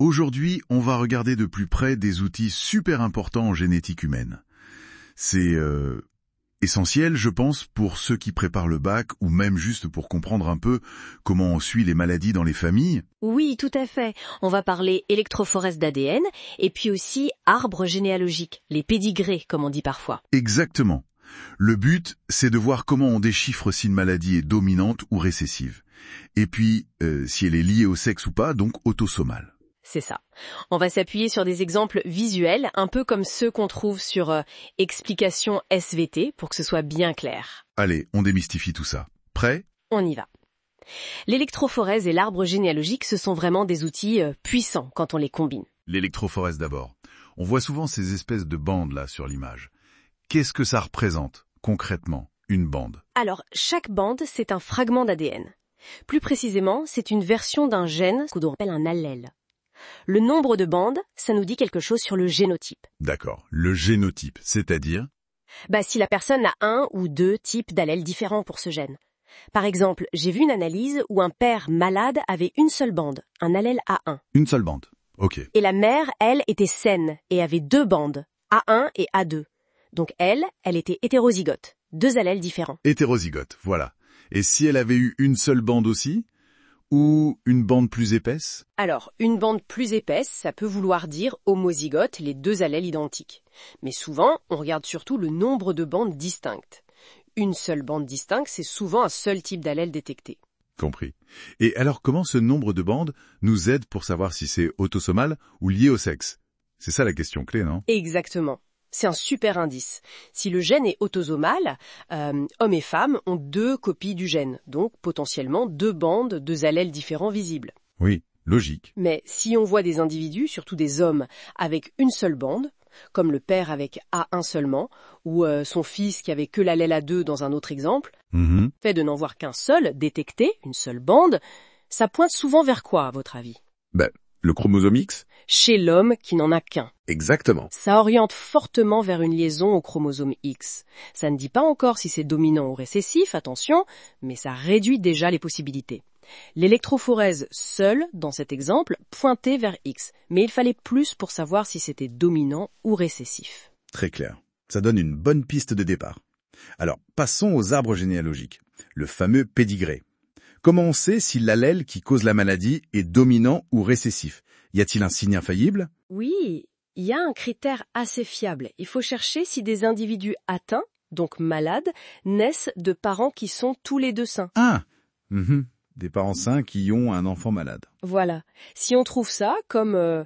Aujourd'hui, on va regarder de plus près des outils super importants en génétique humaine. C'est essentiel, je pense, pour ceux qui préparent le bac ou même juste pour comprendre un peu comment on suit les maladies dans les familles. Oui, tout à fait. On va parler électrophorèse d'ADN et puis aussi arbre généalogique, les pédigrés comme on dit parfois. Exactement. Le but, c'est de voir comment on déchiffre si une maladie est dominante ou récessive. Et puis, si elle est liée au sexe ou pas, donc autosomale. C'est ça. On va s'appuyer sur des exemples visuels, un peu comme ceux qu'on trouve sur explication SVT, pour que ce soit bien clair. Allez, on démystifie tout ça. Prêt ? On y va. L'électrophorèse et l'arbre généalogique, ce sont vraiment des outils puissants quand on les combine. L'électrophorèse d'abord. On voit souvent ces espèces de bandes là sur l'image. Qu'est-ce que ça représente, concrètement, une bande ? Alors, chaque bande, c'est un fragment d'ADN. Plus précisément, c'est une version d'un gène qu'on appelle un allèle. Le nombre de bandes, ça nous dit quelque chose sur le génotype. D'accord. Le génotype, c'est-à-dire ? Si la personne a un ou deux types d'allèles différents pour ce gène. Par exemple, j'ai vu une analyse où un père malade avait une seule bande, un allèle A1. Une seule bande. Ok. Et la mère, elle, était saine et avait deux bandes, A1 et A2. Donc elle était hétérozygote, deux allèles différents. Hétérozygote, voilà. Et si elle avait eu une seule bande aussi ? Ou une bande plus épaisse ? Alors, une bande plus épaisse, ça peut vouloir dire homozygote, les deux allèles identiques. Mais souvent, on regarde surtout le nombre de bandes distinctes. Une seule bande distincte, c'est souvent un seul type d'allèle détecté. Compris. Et alors comment ce nombre de bandes nous aide pour savoir si c'est autosomal ou lié au sexe ? C'est ça la question clé, non ? Exactement. C'est un super indice. Si le gène est autosomal, hommes et femmes ont deux copies du gène, donc potentiellement deux bandes, deux allèles différents visibles. Oui, logique. Mais si on voit des individus, surtout des hommes, avec une seule bande, comme le père avec A1 seulement, ou son fils qui avait que l'allèle A2 dans un autre exemple, fait de n'en voir qu'un seul, détecté, une seule bande, ça pointe souvent vers quoi, à votre avis ? Le chromosome X ? Chez l'homme qui n'en a qu'un. Exactement. Ça oriente fortement vers une liaison au chromosome X. Ça ne dit pas encore si c'est dominant ou récessif, attention, mais ça réduit déjà les possibilités. L'électrophorèse seule, dans cet exemple, pointait vers X, mais il fallait plus pour savoir si c'était dominant ou récessif. Très clair. Ça donne une bonne piste de départ. Alors, passons aux arbres généalogiques, le fameux pédigré. Comment on sait si l'allèle qui cause la maladie est dominant ou récessif ? Y a-t-il un signe infaillible ? Oui, il y a un critère assez fiable. Il faut chercher si des individus atteints, donc malades, naissent de parents qui sont tous les deux sains. Ah Des parents sains qui ont un enfant malade. Voilà. Si on trouve ça, comme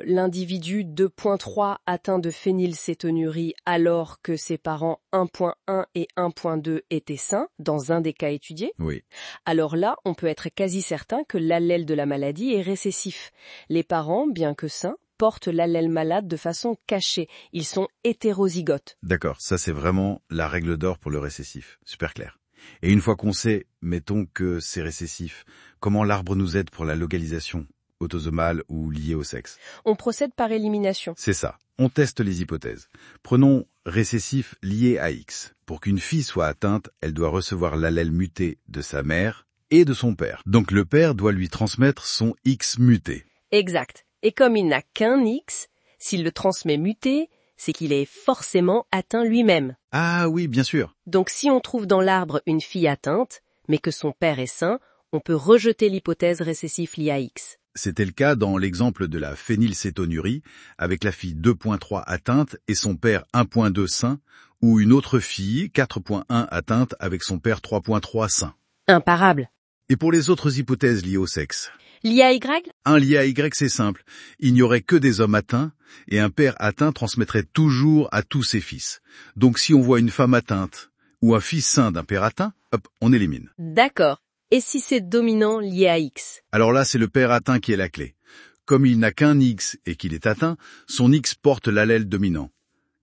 l'individu 2.3 atteint de phénylcétonurie alors que ses parents 1.1 et 1.2 étaient sains, dans un des cas étudiés, Oui. alors là, on peut être quasi certain que l'allèle de la maladie est récessif. Les parents, bien que sains, portent l'allèle malade de façon cachée. Ils sont hétérozygotes. D'accord, ça c'est vraiment la règle d'or pour le récessif. Super clair. Et une fois qu'on sait, mettons que c'est récessif, comment l'arbre nous aide pour la localisation ? Autosomale ou liée au sexe. On procède par élimination. C'est ça. On teste les hypothèses. Prenons récessif lié à X. Pour qu'une fille soit atteinte, elle doit recevoir l'allèle muté de sa mère et de son père. Donc le père doit lui transmettre son X muté. Exact. Et comme il n'a qu'un X, s'il le transmet muté, c'est qu'il est forcément atteint lui-même. Ah oui, bien sûr. Donc si on trouve dans l'arbre une fille atteinte, mais que son père est sain, on peut rejeter l'hypothèse récessif liée à X. C'était le cas dans l'exemple de la phénylcétonurie, avec la fille 2.3 atteinte et son père 1.2 sain, ou une autre fille 4.1 atteinte avec son père 3.3 sain. Imparable. Et pour les autres hypothèses liées au sexe ? Lié à Y ? Un lié à Y, c'est simple. Il n'y aurait que des hommes atteints, et un père atteint transmettrait toujours à tous ses fils. Donc si on voit une femme atteinte, ou un fils sain d'un père atteint, hop, on élimine. D'accord. Et si c'est dominant lié à X ? Alors là, c'est le père atteint qui est la clé. Comme il n'a qu'un X et qu'il est atteint, son X porte l'allèle dominant.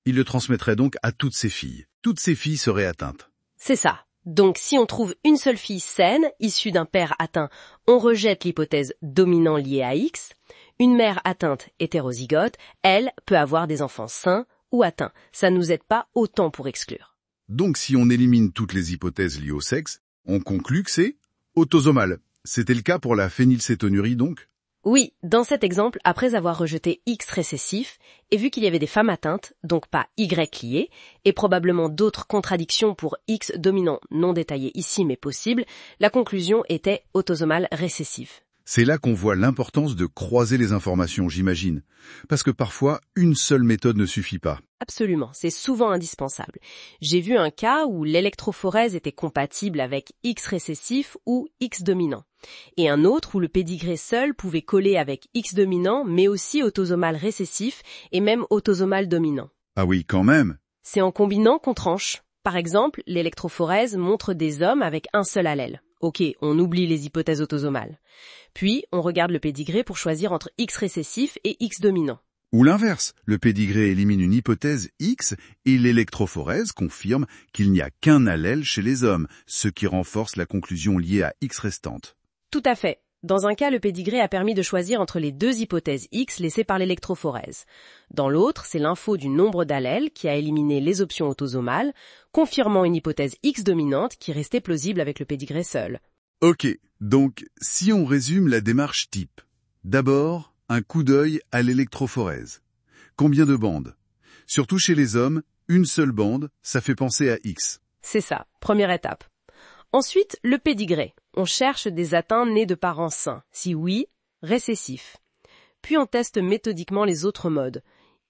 Il le transmettrait donc à toutes ses filles. Toutes ses filles seraient atteintes. C'est ça. Donc si on trouve une seule fille saine, issue d'un père atteint, on rejette l'hypothèse dominant liée à X. Une mère atteinte hétérozygote, elle, peut avoir des enfants sains ou atteints. Ça ne nous aide pas autant pour exclure. Donc si on élimine toutes les hypothèses liées au sexe, on conclut que c'est autosomal. C'était le cas pour la phénylcétonurie donc ? Oui, dans cet exemple, après avoir rejeté X récessif, et vu qu'il y avait des femmes atteintes, donc pas Y liées, et probablement d'autres contradictions pour X dominant non détaillées ici mais possible, la conclusion était autosomal récessif. C'est là qu'on voit l'importance de croiser les informations, j'imagine. Parce que parfois, une seule méthode ne suffit pas. Absolument, c'est souvent indispensable. J'ai vu un cas où l'électrophorèse était compatible avec X récessif ou X dominant. Et un autre où le pédigré seul pouvait coller avec X dominant, mais aussi autosomal récessif et même autosomal dominant. Ah oui, quand même. C'est en combinant qu'on tranche. Par exemple, l'électrophorèse montre des hommes avec un seul allèle. Ok, on oublie les hypothèses autosomales. Puis, on regarde le pédigré pour choisir entre X récessif et X dominant. Ou l'inverse, le pédigré élimine une hypothèse X et l'électrophorèse confirme qu'il n'y a qu'un allèle chez les hommes, ce qui renforce la conclusion liée à X restante. Tout à fait. Dans un cas, le pédigré a permis de choisir entre les deux hypothèses X laissées par l'électrophorèse. Dans l'autre, c'est l'info du nombre d'allèles qui a éliminé les options autosomales, confirmant une hypothèse X dominante qui restait plausible avec le pédigré seul. Ok, donc si on résume la démarche type. D'abord, un coup d'œil à l'électrophorèse. Combien de bandes? Surtout chez les hommes, une seule bande, ça fait penser à X. C'est ça, première étape. Ensuite, le pédigré. On cherche des atteints nés de parents sains. Si oui, récessif. Puis on teste méthodiquement les autres modes.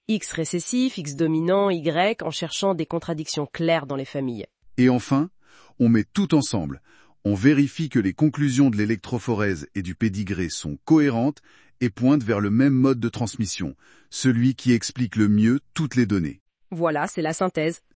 X récessif, X dominant, Y, en cherchant des contradictions claires dans les familles. Et enfin, on met tout ensemble. On vérifie que les conclusions de l'électrophorèse et du pédigré sont cohérentes et pointent vers le même mode de transmission, celui qui explique le mieux toutes les données. Voilà, c'est la synthèse.